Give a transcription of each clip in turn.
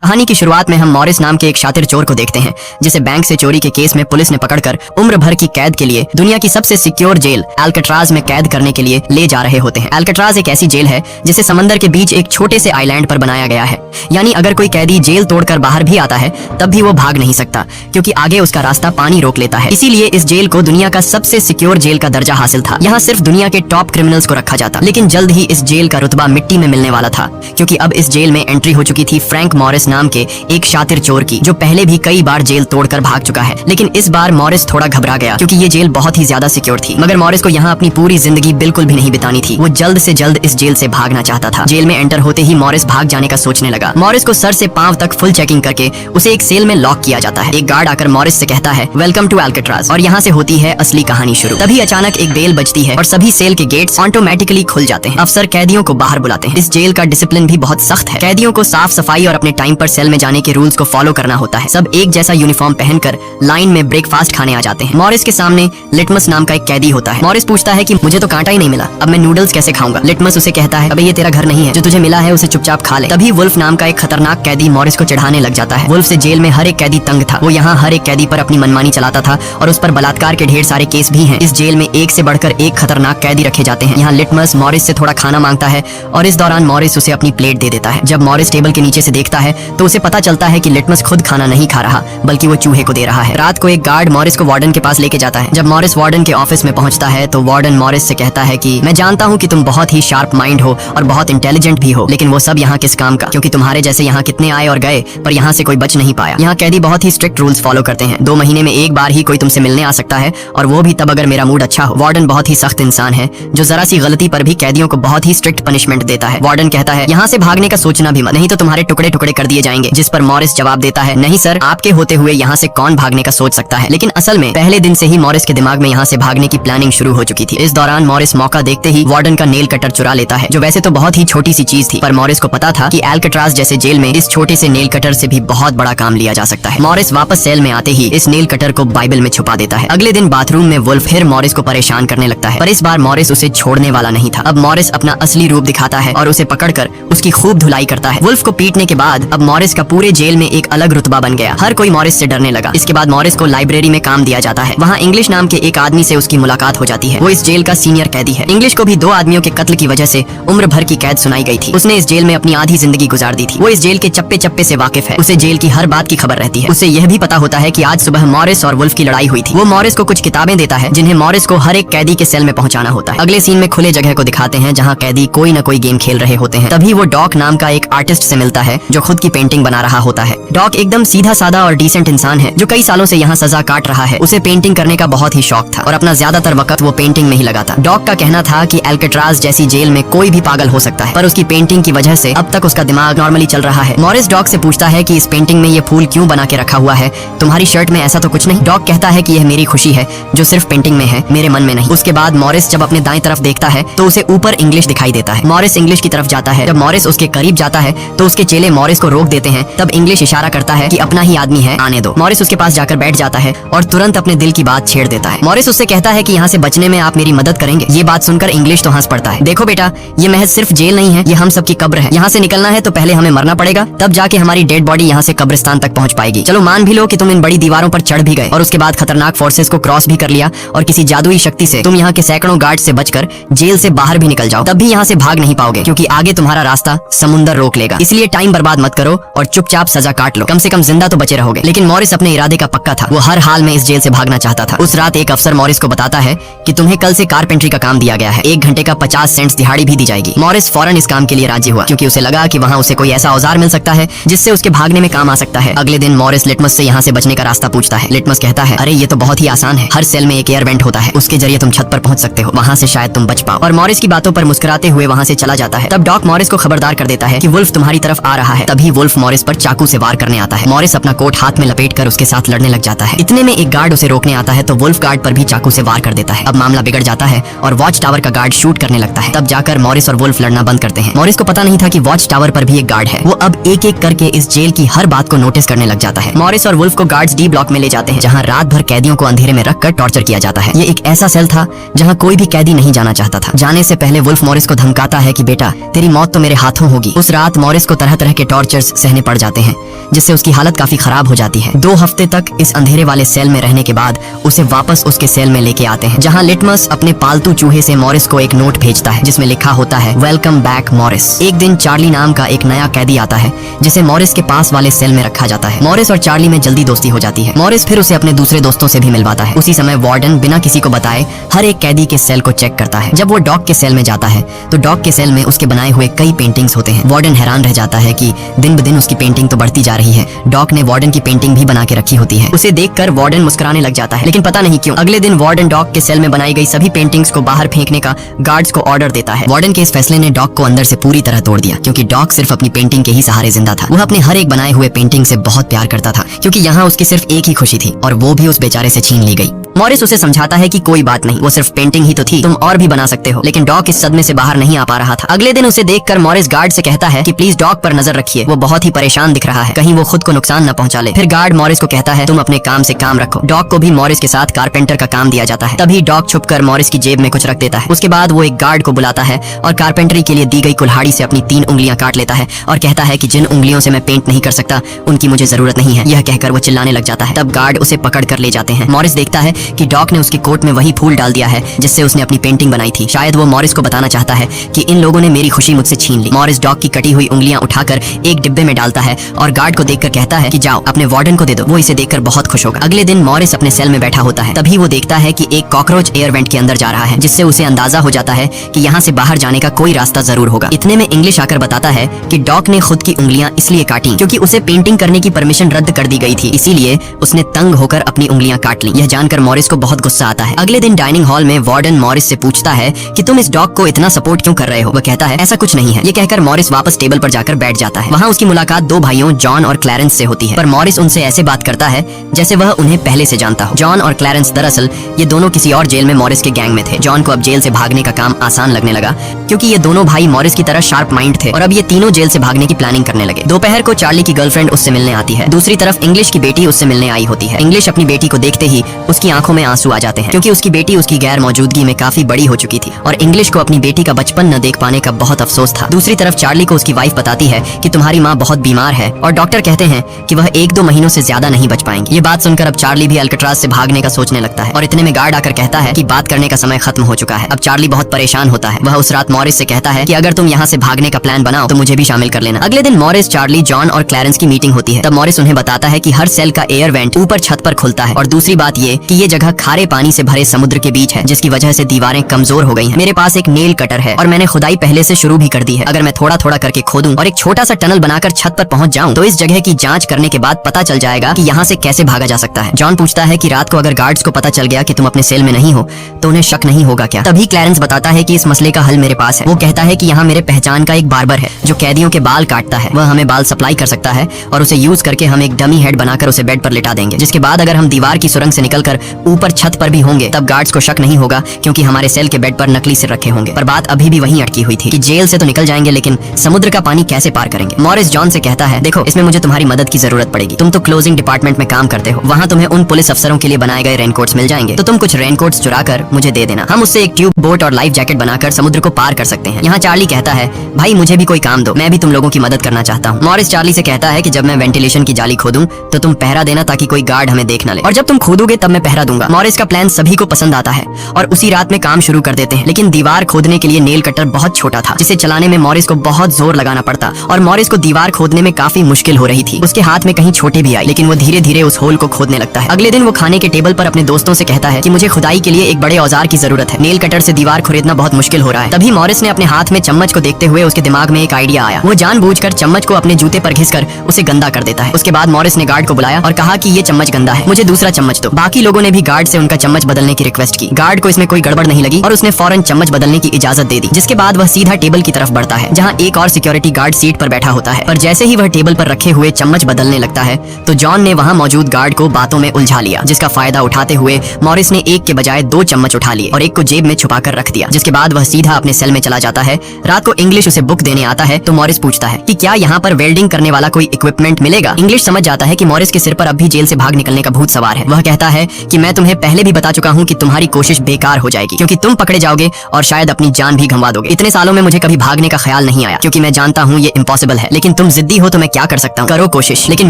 कहानी की शुरुआत में हम मॉरिस नाम के एक शातिर चोर को देखते हैं जिसे बैंक से चोरी के केस में पुलिस ने पकड़कर उम्र भर की कैद के लिए दुनिया की सबसे सिक्योर जेल अल्काट्राज में कैद करने के लिए ले जा रहे होते हैं। अल्काट्राज एक ऐसी जेल है जिसे समंदर के बीच एक छोटे से आइलैंड पर बनाया गया है, यानी अगर कोई कैदी जेल तोड़कर बाहर भी आता है तब भी वो भाग नहीं सकता क्योंकि आगे उसका रास्ता पानी रोक लेता है। इसीलिए इस जेल को दुनिया का सबसे सिक्योर जेल का दर्जा हासिल था। यहाँ सिर्फ दुनिया के टॉप क्रिमिनल्स को रखा जाता, लेकिन जल्द ही इस जेल का रुतबा मिट्टी में मिलने वाला था क्योंकि अब इस जेल में एंट्री हो चुकी थी फ्रैंक मॉरिस नाम के एक शातिर चोर की, जो पहले भी कई बार जेल तोड़कर भाग चुका है। लेकिन इस बार मॉरिस थोड़ा घबरा गया क्योंकि ये जेल बहुत ही ज्यादा सिक्योर थी। मगर मॉरिस को यहाँ अपनी पूरी जिंदगी बिल्कुल भी नहीं बितानी थी। वो जल्द से जल्द इस जेल से भागना चाहता था। जेल में एंटर होते ही मॉरिस भाग जाने का सोचने लगा। मॉरिस को सर से पांव तक फुल चेकिंग करके उसे एक सेल में लॉक किया जाता है। एक गार्ड आकर मॉरिस से कहता है वेलकम टू अल्काट्राज, और यहाँ से होती है असली कहानी शुरू। तभी अचानक एक बेल बजती है और सभी सेल के गेट्स ऑटोमेटिकली खुल जाते हैं। अफसर कैदियों को बाहर बुलाते हैं। इस जेल का डिसिप्लिन भी बहुत सख्त है। कैदियों को साफ सफाई और अपने टाइम पर सेल में जाने के रूल्स को फॉलो करना होता है। सब एक जैसा यूनिफॉर्म पहनकर लाइन में ब्रेकफास्ट खाने आ जाते हैं। मॉरिस के सामने लिटमस नाम का एक कैदी होता है। मॉरिस पूछता है कि मुझे तो कांटा ही नहीं मिला, अब मैं नूडल्स कैसे खाऊंगा। लिटमस उसे कहता है अबे ये तेरा घर नहीं है, जो तुझे मिला है उसे चुपचाप खा ले। तभी वुल्फ नाम का एक खतरनाक कैदी मॉरिस को चिढ़ाने लग जाता है। वुल्फ से जेल में हर एक कैदी तंग था। वो यहाँ हर एक कैदी पर अपनी मनमानी चलाता था और उस पर बलात्कार के ढेर सारे केस भी हैं। इस जेल में एक से बढ़कर एक खतरनाक कैदी रखे जाते हैं। यहाँ लिटमस मॉरिस से थोड़ा खाना मांगता है और इस दौरान मॉरिस उसे अपनी प्लेट दे देता है। जब मॉरिस टेबल के नीचे से देखता है तो उसे पता चलता है कि लिटमस खुद खाना नहीं खा रहा बल्कि वो चूहे को दे रहा है। रात को एक गार्ड मॉरिस को वार्डन के पास लेके जाता है। जब मॉरिस वार्डन के ऑफिस में पहुंचता है तो वार्डन मॉरिस से कहता है कि मैं जानता हूँ कि तुम बहुत ही शार्प माइंड हो और बहुत इंटेलिजेंट भी हो, लेकिन वो सब यहाँ किस काम का, क्योंकि तुम्हारे जैसे यहाँ कितने आए और गए पर यहाँ से कोई बच नहीं पाया। यहाँ कैदी बहुत ही स्ट्रिक्ट रूल्स फॉलो करते हैं। 2 महीने में एक बार ही कोई तुमसे मिलने आ सकता है और वो भी तब अगर मेरा मूड अच्छा हो। वार्डन बहुत ही सख्त इंसान है जो जरा सी गलती पर भी कैदियों को बहुत ही स्ट्रिक्ट पनिशमेंट देता है। वार्डन कहता है यहाँ से भागने का सोचना भी मत, नहीं तो तुम्हारे टुकड़े टुकड़े कर दिए जाएंगे। जिस पर मॉरिस जवाब देता है नहीं सर, आपके होते हुए यहाँ से कौन भागने का सोच सकता है। लेकिन असल में पहले दिन से ही मॉरिस के दिमाग में यहाँ से भागने की प्लानिंग शुरू हो चुकी थी। इस दौरान मॉरिस मौका देखते ही वार्डन का नेल कटर चुरा लेता है, जो वैसे तो बहुत ही छोटी सी चीज थी, पर मॉरिस को पता था कि अल्काट्राज जैसे जेल में इस छोटे से नेल कटर से भी बहुत बड़ा काम लिया जा सकता है। मॉरिस वापस सेल में आते ही इस नेल कटर को बाइबल में छुपा देता है। अगले दिन बाथरूम में वुल्फ फिर मॉरिस को परेशान करने लगता है, पर इस बार मॉरिस उसे छोड़ने वाला नहीं था। अब मॉरिस अपना असली रूप दिखाता है और उसे पकड़कर उसकी खूब धुलाई करता है। वुल्फ को पीटने के बाद अब मॉरिस का पूरे जेल में एक अलग रुतबा बन गया। हर कोई मॉरिस से डरने लगा। इसके बाद मॉरिस को लाइब्रेरी में काम दिया जाता है। वहाँ इंग्लिश नाम के एक आदमी से उसकी मुलाकात हो जाती है। वो इस जेल का सीनियर कैदी है। इंग्लिश को भी 2 आदमियों के कत्ल की वजह से उम्र भर की कैद सुनाई गई थी। उसने इस जेल में अपनी आधी जिंदगी गुजार दी थी। वो इस जेल के चप्पे चप्पे से वाकिफ है। उसे जेल की हर बात की खबर रहती है। उसे यह भी पता होता है कि आज सुबह मॉरिस और वुल्फ की लड़ाई हुई थी। वो मॉरिस को कुछ किताबें देता है जिन्हें मॉरिस को हर एक कैदी के सेल में पहुंचाना होता है। अगले सीन में खुले जगह को दिखाते हैं जहाँ कैदी कोई न कोई गेम खेल रहे होते हैं। तभी वो डॉक नाम का एक आर्टिस्ट से मिलता है जो खुद की पेंटिंग बना रहा होता है। डॉक एकदम सीधा साधा और डिसेंट इंसान है जो कई सालों से यहाँ सजा काट रहा है। उसे पेंटिंग करने का बहुत ही शौक था और अपना ज्यादातर वक्त वो पेंटिंग में ही लगाता। डॉक का कहना था कि अल्काट्राज जैसी जेल में कोई भी पागल हो सकता है, पर उसकी पेंटिंग की वजह से अब तक उसका दिमाग नॉर्मली चल रहा है। मॉरिस डॉक से पूछता है कि इस पेंटिंग में ये फूल क्यों बना के रखा हुआ है, तुम्हारी शर्ट में ऐसा तो कुछ नहीं। डॉक कहता है कि यह मेरी खुशी है जो सिर्फ पेंटिंग में है, मेरे मन में नहीं। उसके बाद मॉरिस जब अपने दाएं तरफ देखता है तो उसे ऊपर इंग्लिश दिखाई देता है। मॉरिस इंग्लिश की तरफ जाता है। जब मॉरिस उसके करीब जाता है तो उसके चेले मॉरिस को रोक देते हैं। तब इंग्लिश इशारा करता है कि अपना ही आदमी है, आने दो। मॉरिस उसके पास जाकर बैठ जाता है और तुरंत अपने दिल की बात छेड़ देता है। मॉरिस उससे कहता है कि यहाँ से बचने में आप मेरी मदद करेंगे। ये बात सुनकर इंग्लिश तो हंस पड़ता है। देखो बेटा, ये महज सिर्फ जेल नहीं है, ये हम सबकी कब्र है। यहाँ से निकलना है तो पहले हमें मरना पड़ेगा, तब जाके हमारी डेड बॉडी यहाँ से कब्रिस्तान तक पहुँच पाएगी। चलो मान भी लो कि तुम इन बड़ी दीवारों पर चढ़ भी गए और उसके बाद खतरनाक फोर्सेस को क्रॉस भी कर लिया और किसी जादुई शक्ति से तुम यहाँ के सैकड़ों गार्ड से बचकर जेल से बाहर भी निकल जाओ, तब भी यहाँ से भाग नहीं पाओगे क्योंकि आगे तुम्हारा रास्ता समुंदर रोक लेगा। इसलिए टाइम बर्बाद मत करो और चुपचाप सजा काट लो, कम से कम जिंदा तो बचे रहोगे। लेकिन मॉरिस अपने इरादे का पक्का था। वो हर हाल में इस जेल से भागना चाहता था। उस रात एक अफसर मॉरिस को बताता है कि तुम्हें कल से कारपेंट्री का काम दिया गया है, 1 घंटे का 50 सेंट्स दिहाड़ी भी दी जाएगी। मॉरिस फौरन इस काम के लिए राजी हुआ क्योंकि उसे लगा कि वहाँ उसे कोई ऐसा औजार मिल सकता है जिससे उसके भागने में काम आ सकता है। अगले दिन मॉरिस लिटमस से यहाँ से बचने का रास्ता पूछता है। लिटमस कहता है अरे ये तो बहुत ही आसान है, हर सेल में एक एयर वेंट होता है, उसके जरिए तुम छत पर पहुंच सकते हो, वहाँ से शायद तुम बच पाओ। और मॉरिस की बातों पर मुस्कुराते हुए वहाँ से चला जाता है। तब डॉक मॉरिस को खबरदार कर देता है कि वुल्फ तुम्हारी तरफ आ रहा है। तभी वुल्फ मॉरिस पर चाकू से वार करने आता है। मॉरिस अपना कोट हाथ में लपेटकर उसके साथ लड़ने लग जाता है। इतने में एक गार्ड उसे रोकने आता है तो वुल्फ गार्ड पर भी चाकू से वार कर देता है। अब मामला बिगड़ जाता है और वॉच टावर का गार्ड शूट करने लगता है। तब जाकर मॉरिस और वुल्फ लड़ना बंद करते हैं। मॉरिस को पता नहीं था कि वॉच टावर पर भी एक गार्ड है। वो अब एक एक करके इस जेल की हर बात को नोटिस करने लग जाता है। मॉरिस और वुल्फ को गार्ड्स डी ब्लॉक में ले जाते हैं जहाँ रात भर कैदियों को अंधेरे में रखकर टॉर्चर किया जाता है। ये एक ऐसा सेल था जहाँ कोई भी कैदी नहीं जाना चाहता था। जाने से पहले वुल्फ मॉरिस को धमकाता है कि बेटा तेरी मौत तो मेरे हाथों होगी। उस रात मॉरिस को तरह तरह के टॉर्चर्स सहने पड़ जाते हैं, जिससे उसकी हालत काफी खराब हो जाती है। 2 हफ्ते तक इस अंधेरे वाले सेल में रहने के बाद उसे वापस उसके सेल में लेके आते हैं, जहां लिटमस अपने पालतू चूहे से मॉरिस को एक नोट भेजता है जिसमें लिखा होता है वेलकम बैक मॉरिस। एक दिन चार्ली नाम का एक नया कैदी आता है जिसे मॉरिस के पास वाले सेल में रखा जाता है। मॉरिस और चार्ली में जल्दी दोस्ती हो जाती है। मॉरिस फिर उसे अपने दूसरे दोस्तों से भी मिलवाता है। उसी समय वार्डन बिना किसी को बताए हर एक कैदी के सेल को चेक करता है। जब वो डॉग के सेल में जाता है तो डॉग के सेल में उसके बनाए हुए कई पेंटिंग्स होते हैं। वार्डन हैरान रह जाता है कि दिन ब दिन उसकी पेंटिंग तो बढ़ती जा रही है। डॉग ने वार्डन की पेंटिंग भी बना के रखी होती है। उसे देखकर वार्डन मुस्कुराने लग जाता है, लेकिन पता नहीं क्यों अगले दिन वार्डन डॉग के सेल में बनाई गई सभी पेंटिंग्स को बाहर फेंकने का गार्ड्स को ऑर्डर देता है। वार्डन के इस फैसले ने डॉग को अंदर से पूरी तरह तोड़ दिया, क्योंकि डॉग सिर्फ अपनी पेंटिंग के ही सहारे जिंदा था। वह अपने हर एक बनाए हुए पेंटिंग से बहुत प्यार करता था, क्योंकि यहाँ उसकी सिर्फ एक ही खुशी थी और वो भी उस बेचारे से छीन ली गई। मॉरिस उसे समझाता है कि कोई बात नहीं, वो सिर्फ पेंटिंग ही तो थी, तुम और भी बना सकते हो। लेकिन डॉग इस सदमे से बाहर नहीं आ पा रहा था। अगले दिन उसे देखकर मॉरिस गार्ड से कहता है कि प्लीज डॉग पर नजर रखिए, वो बहुत ही परेशान दिख रहा है, कहीं वो खुद को नुकसान न पहुंचा ले। फिर गार्ड मॉरिस को कहता है तुम अपने काम से काम रखो। डॉग को भी मॉरिस के साथ कारपेंटर का काम दिया जाता है। तभी डॉग छुपकर मॉरिस की जेब में कुछ रख देता है। उसके बाद वो एक गार्ड को बुलाता है और कारपेंटरी के लिए दी गई कुल्हाड़ी से अपनी 3 उंगलियां काट लेता है और कहता है कि जिन उंगलियों से मैं पेंट नहीं कर सकता उनकी मुझे जरूरत नहीं है। यह कहकर वो चिल्लाने लग जाता है। तब गार्ड उसे पकड़ कर ले जाते हैं। मॉरिस देखता है कि डॉग ने उसके कोट में वही फूल डाल दिया है जिससे उसने अपनी पेंटिंग बनाई थी। शायद वो मॉरिस को बताना चाहता है कि इन लोगों ने मेरी खुशी मुझसे छीन ली। मॉरिस डॉग की कटी हुई उंगलियां उठाकर एक डिब्बे में डालता है और गार्ड को देखकर कहता है कि जाओ अपने वार्डन को दे दो, वो इसे देखकर बहुत खुश होगा। अगले दिन मॉरिस अपने सेल में बैठा होता है। तभी वो देखता है कि एक कॉकरोच एयर वेंट के अंदर जा रहा है, जिससे उसे अंदाजा हो जाता है कि यहाँ से बाहर जाने का कोई रास्ता जरूर होगा। इतने में इंग्लिश आकर बताता है कि डॉग ने खुद की उंगलियां इसलिए काटी क्योंकि उसे पेंटिंग करने की परमिशन रद्द कर दी गई थी, इसीलिए उसने तंग होकर अपनी उंगलियां काट ली। यह जानकर मॉरिस को बहुत गुस्सा आता है। अगले दिन डाइनिंग हॉल में वार्डन मॉरिस से पूछता है कि तुम इस डॉग को इतना सपोर्ट क्यों कर रहे हो। वह कहता है ऐसा कुछ नहीं है। ये कहकर मॉरिस वापस टेबल पर जाकर बैठ जाता है। वहाँ उसकी मुलाकात 2 भाइयों जॉन और क्लैरेंस से होती है, पर मॉरिस उनसे ऐसे बात करता है जैसे वह उन्हें पहले से जानता हो। जॉन और क्लैरेंस दरअसल ये दोनों किसी और जेल में मॉरिस के गैंग में थे। जॉन को अब जेल से भागने का काम आसान लगने लगा, क्योंकि ये दोनों भाई मॉरिस की तरह शार्प माइंड थे और अब ये तीनों जेल से भागने की प्लानिंग करने लगे। दोपहर को चार्ली की गर्लफ्रेंड उससे मिलने आती है। दूसरी तरफ इंग्लिश की बेटी उससे मिलने आई होती है। इंग्लिश अपनी बेटी को देखते ही उसकी आंखों में आंसू आ जाते हैं, क्योंकि उसकी बेटी उसकी गैर मौजूदगी में काफी बड़ी हो चुकी थी और इंग्लिश को अपनी बेटी का बचपन न देख पाने का बहुत अफसोस था। दूसरी तरफ चार्ली को उसकी वाइफ बताती है कि तुम्हारी माँ बहुत बीमार है और डॉक्टर कहते हैं कि वह 1-2 महीनों से ज्यादा नहीं बच पाएंगी। ये बात सुनकर अब चार्ली भी अल्काट्राज से भागने का सोचने लगता है और इतने में गार्ड आकर कहता है कि बात करने का समय खत्म हो चुका है। अब चार्ली बहुत परेशान होता है। वह उस रात मॉरिस से कहता है कि अगर तुम यहाँ से भागने का प्लान बनाओ तो मुझे भी शामिल कर लेना। अगले दिन मॉरिस, चार्ली, जॉन और क्लैरेंस की मीटिंग होती है। तब मॉरिस उन्हें बताता है कि हर सेल का एयर वेंट ऊपर छत पर खुलता है और दूसरी बात ये कि ये जगह खारे पानी से भरे समुद्र के बीच है, जिसकी वजह से दीवारें कमजोर हो गई हैं। मेरे पास एक नेल कटर है और मैंने खुदाई पहले से शुरू भी कर दी है। अगर मैं थोड़ा थोड़ा करके खोदूं और एक छोटा सा टनल बनाकर छत पर पहुंच जाऊं तो इस जगह की जांच करने के बाद पता चल जाएगा कि यहाँ से कैसे भागा जा सकता है। जॉन पूछता है कि रात को अगर गार्ड्स को पता चल गया कि तुम अपने सेल में नहीं हो तो उन्हें शक नहीं होगा क्या। तभी क्लैरेंस बताता है कि इस मसले का हल मेरे पास है। वो कहता है कि यहाँ मेरे पहचान का एक बार्बर है जो कैदियों के बाल काटता है। वह हमें बाल सप्लाई कर सकता है और उसे यूज करके हम एक डमी हेड बनाकर उसे बेड पर लिटा देंगे, जिसके बाद अगर हम दीवार की सुरंग से निकलकर ऊपर छत पर भी होंगे तब गार्ड्स को शक नहीं होगा, क्योंकि हमारे सेल के बेड पर नकली सिर रखे होंगे। पर बात अभी भी वहीं अटकी हुई थी कि जेल से तो निकल जाएंगे लेकिन समुद्र का पानी कैसे पार करेंगे। मॉरिस जॉन से कहता है देखो, इसमें मुझे तुम्हारी मदद की जरूरत पड़ेगी। तुम तो क्लोजिंग डिपार्टमेंट में काम करते हो, वहाँ तुम्हें उन पुलिस अफसरों के लिए बनाए गए रेनकोट्स मिल जाएंगे, तो तुम कुछ रेनकोट्स चुरा कर मुझे दे देना। हम उससे एक ट्यूब बोट और लाइफ जैकेट बनाकर समुद्र को पार कर सकते हैं। यहाँ चार्ली कहता है भाई मुझे भी कोई काम दो, मैं भी तुम लोगों की मदद करना चाहता हूँ। मॉरिस चार्ली से कहता है कि जब मैं वेंटिलेशन की जाली खोदूं तो तुम पहरा देना ताकि कोई गार्ड हमें देख न ले, और जब तुम खोदोगे तब मैं पहरा दूंगा। मॉरिस का प्लान सभी को पसंद आता है और उसी रात में काम शुरू कर देते हैं। लेकिन दीवार खोदने के लिए नेल कटर बहुत छोटा था, जिसे चलाने में मॉरिस को बहुत जोर लगाना पड़ता और मॉरिस को दीवार खोदने में काफी मुश्किल हो रही थी। उसके हाथ में कहीं छोटे भी आई, लेकिन वो धीरे धीरे उस होल को खोदने लगता है। अगले दिन वो खाने के टेबल पर अपने दोस्तों से कहता है कि मुझे खुदाई के लिए एक बड़े औजार की जरूरत है। नेल कटर से दीवार खुरेदना बहुत मुश्किल हो रहा है। तभी मॉरिस ने अपने हाथ में चम्मच को देखते हुए उसके दिमाग में एक आइडिया आया। वो जानबूझकर चम्मच को अपने जूते पर घिसकर उसे गंदा कर देता है। उसके बाद मॉरिस ने गार्ड को बुलाया और कहा कि ये चम्मच गंदा है, मुझे दूसरा चम्मच दो। बाकी लोगों ने भी गार्ड से उनका चम्मच बदलने की रिक्वेस्ट की। गार्ड को इसमें कोई गड़बड़ नहीं लगी और उसने फौरन चम्मच बदलने की इजाजत दे दी, जिसके बाद वह सीधा टेबल की तरफ बढ़ता है जहाँ एक और सिक्योरिटी गार्ड सीट पर बैठा होता है। पर जैसे ही वह टेबल पर रखे हुए चम्मच बदलने लगता है तो जॉन ने वहाँ मौजूद गार्ड को बातों में उलझा लिया, जिसका फायदा उठाते हुए मॉरिस ने एक के बजाय 2 चम्मच उठा लिए और एक को जेब में छुपा कर रख दिया, जिसके बाद वह सीधा अपने सेल में चला जाता है। रात को इंग्लिश उसे बुक देने आता है तो मॉरिस पूछता है कि क्या यहाँ पर वेल्डिंग करने वाला कोई इक्विपमेंट मिलेगा। इंग्लिश समझ जाता है कि मॉरिस के सिर पर अब भी जेल से भाग निकलने का भूत सवार है। वह कहता है कि मैं तुम्हें पहले भी बता चुका हूँ कि तुम्हारी कोशिश बेकार हो जाएगी, क्योंकि तुम पकड़े जाओगे और शायद अपनी जान भी गंवा दोगे। इतने सालों में मुझे कभी भागने का ख्याल नहीं आया, क्योंकि मैं जानता हूँ ये इम्पॉसिबल है, लेकिन तुम तुम जिद्दी हो तो मैं क्या कर सकता हूँ, करो कोशिश। लेकिन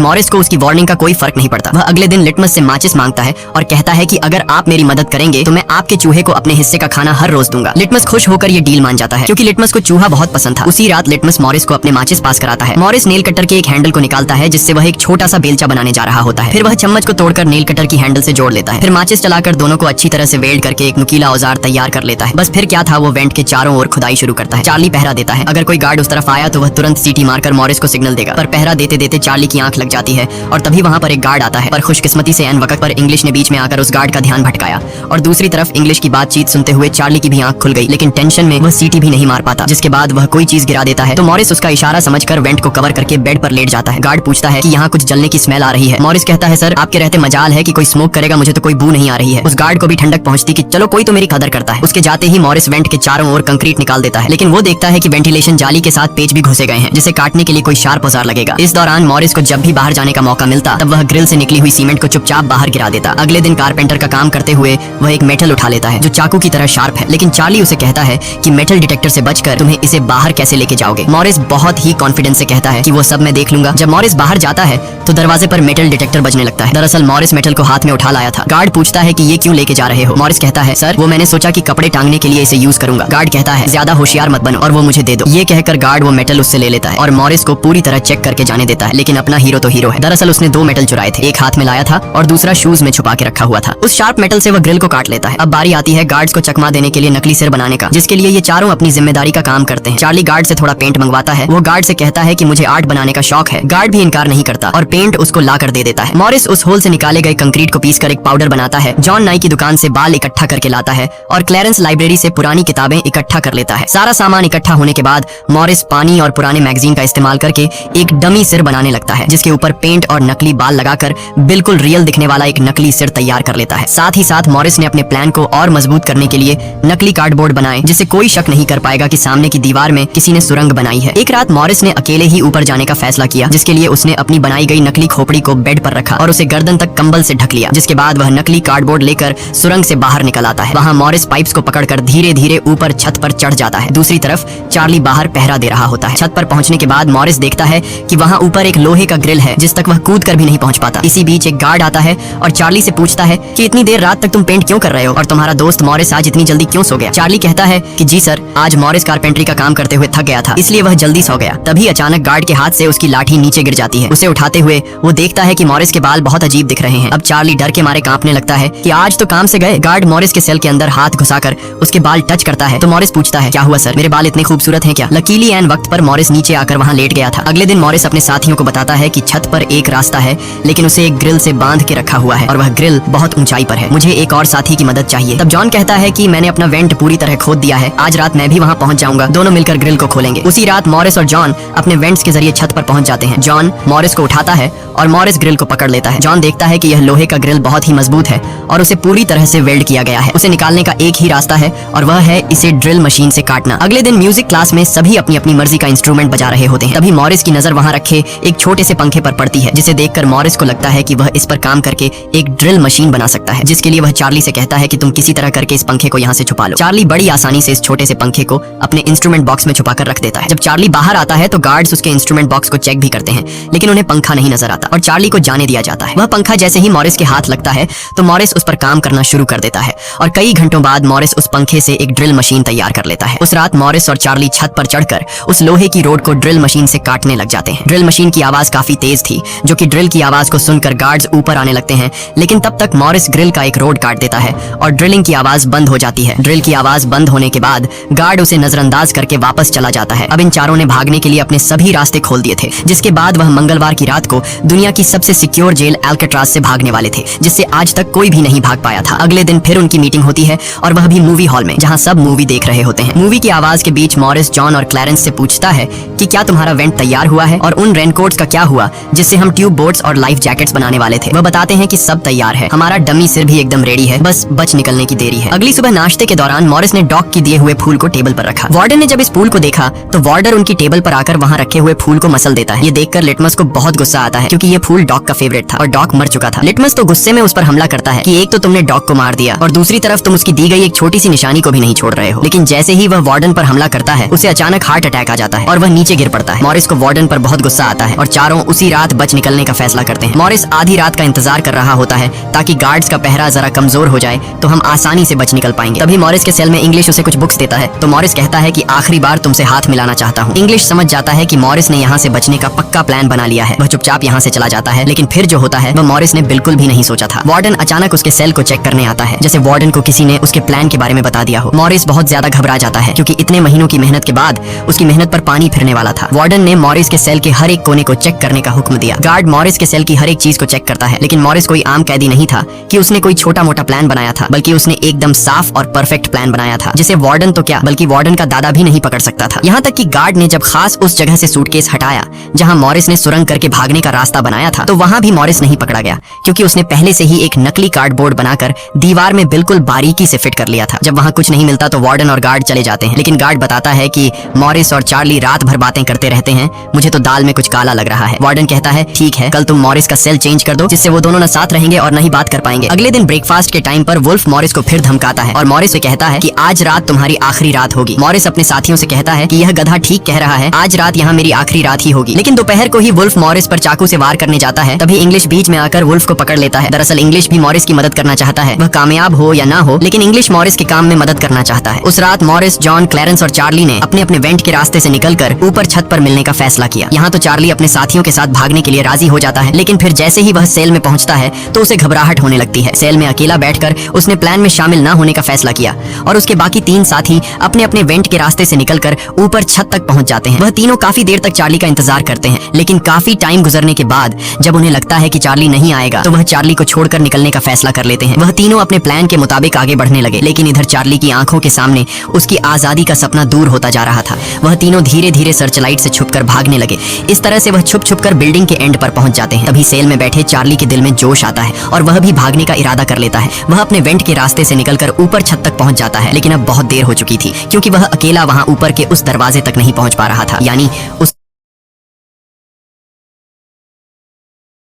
मॉरिस को उसकी वार्निंग का कोई फर्क नहीं पड़ता। वह अगले दिन लिटमस से माचिस मांगता है और कहता है कि अगर आप मेरी मदद करेंगे तो मैं आपके चूहे को अपने हिस्से का खाना हर रोज दूंगा। लिटमस खुश होकर ये डील मान जाता है क्योंकि लिटमस को चूहा बहुत पसंद था। उसी रात लिटमस मॉरिस को अपने माचिस पास कराता है। मॉरिस नेल कटर के एक हैंडल को निकालता है जिससे वह एक छोटा सा बेलचा बनाने जा रहा होता है। फिर वह चम्मच को तोड़कर नेल कटर की हैंडल से जोड़ लेता है। फिर माचिस चलाकर दोनों को अच्छी तरह से वेल्ड करके एक नुकीला औजार तैयार कर लेता है। बस फिर क्या था, वो वेंट के चारों ओर खुदाई शुरू करता है। चार्ली पहरा देता है। अगर कोई गार्ड उस तरफ आया तो वह तुरंत सीटी मारकर मॉरिस को सिग्नल देगा। पर पहरा देते देते चार्ली की आंख लग जाती है और तभी वहाँ पर एक गार्ड आता है। पर खुशकिस्मती से एन वक्त पर इंग्लिश ने बीच में आकर उस गार्ड का ध्यान भटकाया और दूसरी तरफ इंग्लिश की बातचीत सुनते हुए चार्ली की भी आंख खुल गई। लेकिन टेंशन में वह सीटी भी नहीं मार पाता। जिसके बाद वह कोई चीज गिरा देता है तो मॉरिस उसका इशारा समझकर वेंट को कवर करके बेड पर लेट जाता है। गार्ड पूछता है कि यहाँ कुछ जलने की स्मेल आ रही है। मॉरिस कहता है सर आपके रहते मजाल है कि कोई स्मोक करेगा, मुझे तो कोई बू नहीं आ रही है। उस गार्ड को भी ठंडक पहुंचती कि चलो कोई तो मेरी कदर करता है। उसके जाते ही मॉरिस वेंट के चारों ओर कंक्रीट निकाल देता है। लेकिन वो देखता है कि वेंटिलेशन जाली के साथ पेच भी घुसे गए हैं जिसे काटने के लिए कोई शार्प औजार लगेगा। इस दौरान मॉरिस को जब भी बाहर जाने का मौका मिलता तब वह ग्रिल से निकली हुई सीमेंट को चुपचाप बाहर गिरा देता। अगले दिन कारपेंटर का काम करते हुए वह एक मेटल उठा लेता है जो चाकू की तरह शार्प है। लेकिन चार्ली उसे कहता है कि मेटल डिटेक्टर से बचकर तुम्हें इसे बाहर कैसे लेके जाओगे। मॉरिस बहुत ही कॉन्फिडेंस से कहता है कि वो सब मैं देख लूंगा। जब मॉरिस बाहर जाता है तो दरवाजे पर मेटल डिटेक्टर बजने लगता है। दरअसल मॉरिस मेटल को हाथ में उठा लाया था। गार्ड पूछता है कि ये क्यों लेके जा रहे हो। मॉरिस कहता है सर वो मैंने सोचा कि कपड़े टांगने के लिए इसे यूज करूंगा। गार्ड कहता है ज्यादा होशियार मत बनो और वो मुझे दे दो। ये कहकर गार्ड वो मेटल उससे ले लेता है और मॉरिस को पूरी तरह चेक करके जाने देता है। लेकिन अपना हीरो तो हीरो है। दरअसल उसने 2 मेटल चुराए थे, एक हाथ में लाया था और दूसरा शूज में छुपा के रखा हुआ था। उस शार्प मेटल से वह ग्रिल को काट लेता है। अब बारी आती है गार्ड्स को चकमा देने के लिए नकली सिर बनाने का, जिसके लिए ये चारों अपनी जिम्मेदारी का काम करते हैं। चार्ली गार्ड से थोड़ा पेंट मंगवाता है। वो गार्ड से कहता है कि मुझे आर्ट बनाने का शौक है। गार्ड भी इनकार नहीं करता और पेंट उसको ला कर दे देता है। मॉरिस उस होल से निकाले गए कंक्रीट को पीसकर एक पाउडर बनाता है। जॉन नाई की दुकान से बाल इकट्ठा करके लाता है और क्लैरेंस लाइब्रेरी से पुरानी किताबें इकट्ठा कर लेता है। सारा सामान इकट्ठा होने के बाद मॉरिस पानी और पुराने मैगजीन का इस्तेमाल करके एक डमी सिर बनाने लगता है जिसके ऊपर पेंट और नकली बाल लगाकर बिल्कुल रियल दिखने वाला एक नकली सिर तैयार कर लेता है। साथ ही साथ मॉरिस ने अपने प्लान को और मजबूत करने के लिए नकली कार्डबोर्ड बनाए जिससे कोई शक नहीं कर पाएगा कि सामने की दीवार में किसी ने सुरंग बनाई है। एक रात मॉरिस ने अकेले ही ऊपर जाने का फैसला किया जिसके लिए उसने अपनी बनाई गई नकली खोपड़ी को बेड पर रखा और उसे गर्दन तक कंबल से ढक लिया। जिसके बाद वह नकली कार्डबोर्ड लेकर सुरंग से बाहर निकल आता है। वहाँ मॉरिस पाइप्स को पकड़कर धीरे धीरे ऊपर छत पर चढ़ जाता है। दूसरी तरफ चार्ली बाहर पहरा दे रहा होता है। छत पर पहुंचने के बाद मॉरिस देखता है कि वहाँ ऊपर एक लोहे का ग्रिल है जिस तक वह कूद कर भी नहीं पहुंच पाता। इसी बीच एक गार्ड आता है और चार्ली से पूछता है कि इतनी देर रात तक तुम पेंट क्यों कर रहे हो और तुम्हारा दोस्त मॉरिस आज इतनी जल्दी क्यों सो गया। चार्ली कहता है कि जी सर, आज मॉरिस कारपेंटरी का काम करते हुए थक गया था इसलिए वह जल्दी सो गया। तभी अचानक गार्ड के हाथ से उसकी लाठी नीचे गिर जाती है। उसे उठाते हुए वो देखता है कि मॉरिस के बाल बहुत अजीब दिख रहे हैं। अब चार्ली डर के मारे कांपने लगता है कि आज तो काम से गए। गार्ड मॉरिस के सेल के अंदर हाथ घुसाकर उसके बाल टच करता है तो मॉरिस पूछता है क्या हुआ सर, मेरे बाल इतने खूबसूरत हैं क्या। लकीली एन वक्त पर मॉरिस नीचे आकर वहाँ लेट गया था। अगले दिन मॉरिस अपने साथियों को बताता है कि छत पर एक रास्ता है लेकिन उसे एक ग्रिल से बांध के रखा हुआ है और वह ग्रिल बहुत ऊंचाई पर है। मुझे एक और साथी की मदद चाहिए। तब जॉन कहता है कि मैंने अपना वेंट पूरी तरह खोद दिया है, आज रात मैं भी वहाँ पहुँच जाऊंगा, दोनों मिलकर ग्रिल को खोलेंगे। उसी रात मॉरिस और जॉन अपने वेंट्स के जरिए छत पर पहुँच जाते हैं। जॉन मॉरिस को उठाता है और मॉरिस ग्रिल को पकड़ लेता है। जॉन देखता है कि यह लोहे का ग्रिल बहुत ही मजबूत है और उसे पूरी तरह से वेल्ड किया गया है। उसे निकालने का एक ही रास्ता है और वह है इसे ड्रिल मशीन से काटना। अगले दिन म्यूजिक क्लास में सभी अपनी अपनी मर्जी का इंस्ट्रूमेंट बजा रहे होते हैं। तभी मॉरिस की नजर वहाँ रखे एक छोटे से पंखे पर पड़ती है जिसे देखकर मॉरिस को लगता है कि वह इस पर काम करके एक ड्रिल मशीन बना सकता है। जिसके लिए वह चार्ली से कहता है कि तुम किसी तरह करके इस पंखे को यहाँ से छुपा लो। चार्ली बड़ी आसानी से इस छोटे से पंखे को अपने इंस्ट्रूमेंट बॉक्स में छुपा कर रख देता है। जब चार्ली बाहर आता है तो गार्ड्स उसके इंस्ट्रूमेंट बॉक्स को चेक भी करते हैं लेकिन उन्हें पंखा नहीं नजर आता और चार्ली को जाने दिया जाता है। वह पंखा जैसे ही मॉरिस के हाथ लगता है तो मॉरिस उस पर काम करना शुरू कर देता है और कई घंटों बाद मॉरिस उस पंखे से एक ड्रिल मशीन तैयार कर लेता है। उस रात मॉरिस और चार्ली छत पर चढ़कर उस लोहे की रोड को ड्रिल मशीन से काटने लग जाते हैं। ड्रिल मशीन की आवाज काफी तेज थी जो कि ड्रिल की आवाज को सुनकर गार्ड्स ऊपर आने लगते हैं लेकिन तब तक मॉरिस ग्रिल का एक रोड काट देता है और ड्रिलिंग की आवाज बंद हो जाती है। ड्रिल की आवाज बंद होने के बाद गार्ड उसे नजरअंदाज करके वापस चला जाता है। अब इन चारों ने भागने के लिए अपने सभी रास्ते खोल दिए थे जिसके बाद वह मंगलवार की रात को दुनिया की सबसे सिक्योर जेल एल्काट्राज से भागने वाले थे जिससे आज तक कोई भी नहीं भाग पाया था। अगले दिन फिर उनकी मीटिंग होती है और वह भी मूवी हॉल में जहां सब मूवी देख रहे होते हैं। मूवी की आवाज के बीच मॉरिस जॉन और क्लैरेंस से पूछता है कि क्या तुम्हारा वेंट तैयार हुआ है और उन रेनकोट्स का क्या हुआ जिससे हम ट्यूब बोट्स और लाइफ जैकेट्स बनाने वाले थे। वह बताते हैं कि सब तैयार है, हमारा डमी सिर भी एकदम रेडी है, बस बच निकलने की देरी है। अगली सुबह नाश्ते के दौरान मॉरिस ने डॉग की दिए हुए फूल को टेबल पर रखा। वार्डन ने जब इस फूल को देखा तो वार्डर उनकी टेबल पर आकर वहाँ रखे हुए फूल को मसल देता है। ये देखकर लिटमस को बहुत गुस्सा आता है क्योंकि ये फूल डॉग का फेवरेट था और डॉग मर चुका था। लिटमस तो गुस्से में उस पर हमला करता है कि एक तो तुमने डॉग को मार दिया और दूसरी तरफ तुम उसकी दी गई एक छोटी सी निशानी को भी नहीं छोड़ रहे हो। लेकिन जैसे ही वह वार्डन पर हमला करता है उसे अचानक हार्ट अटैक आ जाता है और वह नीचे गिर पड़ता है। मॉरिस को वार्डन पर बहुत गुस्सा आता है और चारों उसी रात बच निकलने का फैसला करते हैं। मॉरिस आधी रात का इंतजार कर रहा होता है ताकि गार्ड्स का पहरा जरा कमजोर हो जाए तो हम आसानी से बच निकल पाएंगे। तभी मॉरिस के सेल में इंग्लिश उसे कुछ बुक्स देता है तो मॉरिस कहता है कि आखिरी बार तुमसे हाथ मिलाना चाहता हूँ। इंग्लिश समझ जाता है कि मॉरिस ने यहाँ से बचने का पक्का प्लान बना लिया है। वह चुपचाप यहाँ से चला जाता है, लेकिन फिर जो होता है वह मॉरिस ने बिल्कुल भी नहीं सोचा था। वार्डन अचानक उसके सेल को चेक करने आता है, जैसे वार्डन को किसी ने उसके प्लान के बारे में बता दिया हो। मॉरिस बहुत ज्यादा घबरा जाता है क्योंकि इतने महीनों की मेहनत के बाद उसकी मेहनत पर पानी फिरने वाला था। वार्डन ने मॉरिस के सेल के हर एक कोने को चेक करने का हुक्म दिया। गार्ड मॉरिस के सेल की हर एक चीज को चेक करता है, लेकिन मॉरिस कोई आम कैदी नहीं था कि उसने कोई छोटा मोटा प्लान बनाया था, बल्कि उसने एकदम साफ और परफेक्ट प्लान बनाया था जिसे वार्डन तो क्या बल्कि वार्डन का दादा भी नहीं पकड़ सकता था। यहाँ तक कि गार्ड ने जब खास उस जगह से सूटकेस हटाया जहाँ मॉरिस ने सुरंग करके भागने का रास्ता बनाया था, तो वहाँ भी मॉरिस नहीं पकड़ा गया क्योंकि उसने पहले से ही एक नकली कार्डबोर्ड बनाकर दीवार में बिल्कुल बारीकी से फिट कर लिया था। जब वहाँ कुछ नहीं मिलता तो वार्डन और गार्ड चले जाते हैं, लेकिन गार्ड बताता है कि मॉरिस और चार्ली रात भर बातें करते रहते हैं, मुझे तो दाल में कुछ काला लग रहा है। वार्डन कहता है ठीक है, कल तुम मॉरिस का सेल चेंज कर दो जिससे वो दोनों न साथ रहेंगे और न ही बात कर पाएंगे। अगले दिन ब्रेकफास्ट के टाइम पर वुल्फ मॉरिस को फिर धमकाता है और मॉरिस से कहता है कि आज रात तुम्हारी आखिरी रात होगी। मॉरिस अपने साथियों से कहता है कि यह गधा ठीक कह रहा है, आज रात यहाँ मेरी आखिरी रात ही होगी। लेकिन दोपहर को ही वुल्फ मॉरिस पर चाकू से वार करने जाता है, तभी इंग्लिश बीच में आकर वुल्फ को पकड़ लेता है। दरअसल इंग्लिश भी मॉरिस की मदद करना चाहता है, वह कामयाब हो या ना हो, लेकिन इंग्लिश मॉरिस के काम में मदद करना चाहता है। उस रात मॉरिस, जॉन, क्लैरेंस और चार्ली ने अपने अपने वेंट के रास्ते से निकलकर ऊपर छत पर मिलने का फैसला किया। यहाँ तो चार्ली अपने साथियों के साथ भागने के लिए राजी हो जाता है, लेकिन फिर जैसे ही वह सेल में पहुंचता है तो उसे घबराहट होने लगती है। सेल में अकेला बैठकर उसने प्लान में शामिल न होने का फैसला किया और उसके बाकी 3 साथी अपने अपने वेंट के रास्ते से निकलकर ऊपर छत तक पहुंच जाते हैं। वह तीनों काफी देर तक चार्ली का इंतजार करते हैं, लेकिन काफी टाइम गुजरने के बाद जब उन्हें लगता है कि चार्ली नहीं आएगा तो वह चार्ली को छोड़कर निकलने का फैसला कर लेते हैं। वह तीनों अपने प्लान के मुताबिक आगे बढ़ने लगे, लेकिन इधर चार्ली की आंखों के सामने उसकी आजादी का सपना दूर होता जा रहा था। वह तीनों धीरे धीरे सर्चलाइट से छुपकर भागने लगे। इस तरह से वह छुप छुप कर बिल्डिंग के एंड पर पहुंच जाते हैं। तभी सेल में बैठे चार्ली के दिल में जोश आता है और वह भी भागने का इरादा कर लेता है। वह अपने वेंट के रास्ते से निकलकर ऊपर छत तक पहुंच जाता है, लेकिन अब बहुत देर हो चुकी थी क्योंकि वह अकेला वहां ऊपर के उस दरवाजे तक नहीं पहुंच पा रहा था। यानी उस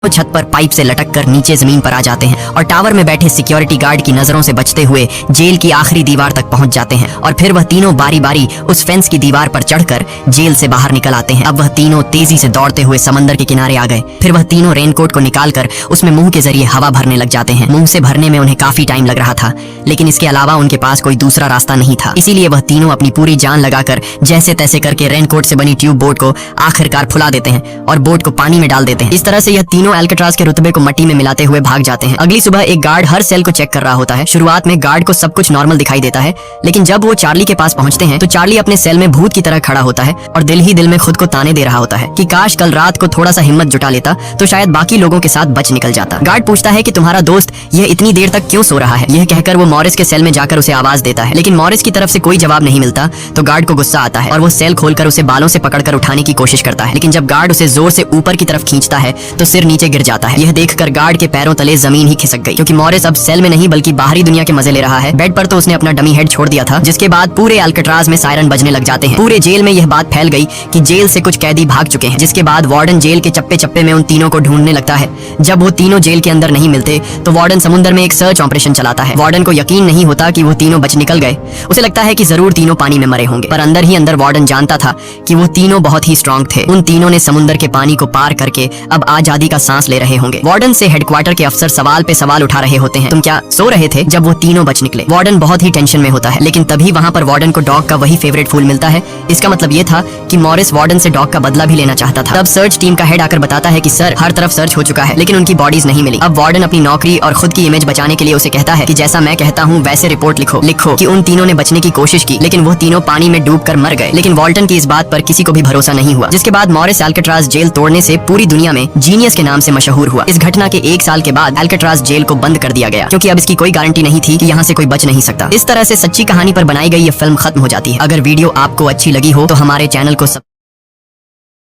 छत पर पाइप से लटक कर नीचे जमीन पर आ जाते हैं और टावर में बैठे सिक्योरिटी गार्ड की नजरों से बचते हुए जेल की आखिरी दीवार तक पहुंच जाते हैं। और फिर वह तीनों बारी बारी उस फेंस की दीवार पर चढ़कर जेल से बाहर निकल आते हैं। अब वह तीनों तेजी से दौड़ते हुए समंदर के किनारे आ गए। फिर वह तीनों रेनकोट को निकालकर उसमें मुंह के जरिए हवा भरने लग जाते हैं। मुंह से भरने में उन्हें काफी टाइम लग रहा था, लेकिन इसके अलावा उनके पास कोई दूसरा रास्ता नहीं था। इसीलिए वह तीनों अपनी पूरी जान लगाकर जैसे तैसे करके रेनकोट से बनी ट्यूब बोट को आखिरकार फुला देते हैं और बोट को पानी में डाल देते हैं। इस तरह से यह तीनों अल्काट्राज के रुतबे को मट्टी में मिलाते हुए भाग जाते हैं। अगली सुबह एक गार्ड हर सेल को चेक कर रहा होता है। शुरुआत में गार्ड को सब कुछ नॉर्मल दिखाई देता है, लेकिन जब वो चार्ली के पास पहुंचते हैं तो चार्ली अपने सेल में भूत की तरह खड़ा होता है और दिल ही दिल में खुद को ताने दे रहा होता है कि काश कल रात को थोड़ा सा हिम्मत जुटा लेता तो शायद बाकी लोगों के साथ बच निकल जाता। गार्ड पूछता है कि तुम्हारा दोस्त यह इतनी देर तक क्यों सो रहा है। यह कहकर वो मॉरिस के सेल में जाकर उसे आवाज देता है, लेकिन मॉरिस की तरफ से कोई जवाब नहीं मिलता तो गार्ड को गुस्सा आता है और वो सेल खोलकर उसे बालों से पकड़कर उठाने की कोशिश करता है। लेकिन जब गार्ड उसे जोर से ऊपर की तरफ खींचता है तो सिर नीचे गिर जाता है। यह देखकर गार्ड के पैरों तले जमीन ही खिसक गई क्योंकि मॉरिस अब सेल में नहीं बल्कि बाहरी दुनिया के मजे ले रहा है। बेड पर तो उसने अपना डमी हेड छोड़ दिया था, जिसके बाद पूरे अल्काट्राज में सायरन बजने लग जाते हैं। पूरे जेल में यह बात फैल गई कि जेल से कुछ कैदी भाग चुके हैं, जिसके बाद वार्डन जेल के चप्पे चप्पे में उन तीनों को ढूंढने लगता है। जब वो तीनों जेल के अंदर नहीं मिलते तो वार्डन समुद्र में एक सर्च ऑपरेशन चलाता है। वार्डन को यकीन नहीं होता कि वो तीनों बच निकल गए। उसे लगता है कि जरूर तीनों पानी में मरे होंगे, पर अंदर ही अंदर वार्डन जानता था कि वो तीनों बहुत ही स्ट्रांग थे। उन तीनों ने समुद्र के पानी को पार करके अब आजादी का सांस ले रहे होंगे। वार्डन से हेडक्वार्टर के अफसर सवाल पे सवाल उठा रहे होते हैं, तुम क्या सो रहे थे जब वो तीनों बच निकले। वार्डन बहुत ही टेंशन में होता है, लेकिन तभी वहाँ पर वार्डन को डॉग का वही फेवरेट फूल मिलता है। इसका मतलब ये था कि मॉरिस वार्डन से डॉग का बदला भी लेना चाहता था। तब सर्च टीम का हेड आकर बताता है कि सर हर तरफ सर्च हो चुका है, लेकिन उनकी बॉडीज नहीं मिली। अब वार्डन अपनी नौकरी और खुद की इमेज बचाने के लिए उसे कहता है कि जैसा मैं कहता हूँ वैसे रिपोर्ट लिखो कि उन तीनों ने बचने की कोशिश की, लेकिन वो तीनों पानी में डूबकर मर गए। लेकिन वाल्टन की इस बात पर किसी को भी भरोसा नहीं हुआ, जिसके बाद मॉरिस अल्काट्राज जेल तोड़ने से पूरी दुनिया में जीनियस के नाम से मशहूर हुआ। इस घटना के 1 साल के बाद अल्काट्राज जेल को बंद कर दिया गया, क्योंकि अब इसकी कोई गारंटी नहीं थी कि यहाँ से कोई बच नहीं सकता। इस तरह से सच्ची कहानी पर बनाई गई ये फिल्म खत्म हो जाती है। अगर वीडियो आपको अच्छी लगी हो तो हमारे चैनल को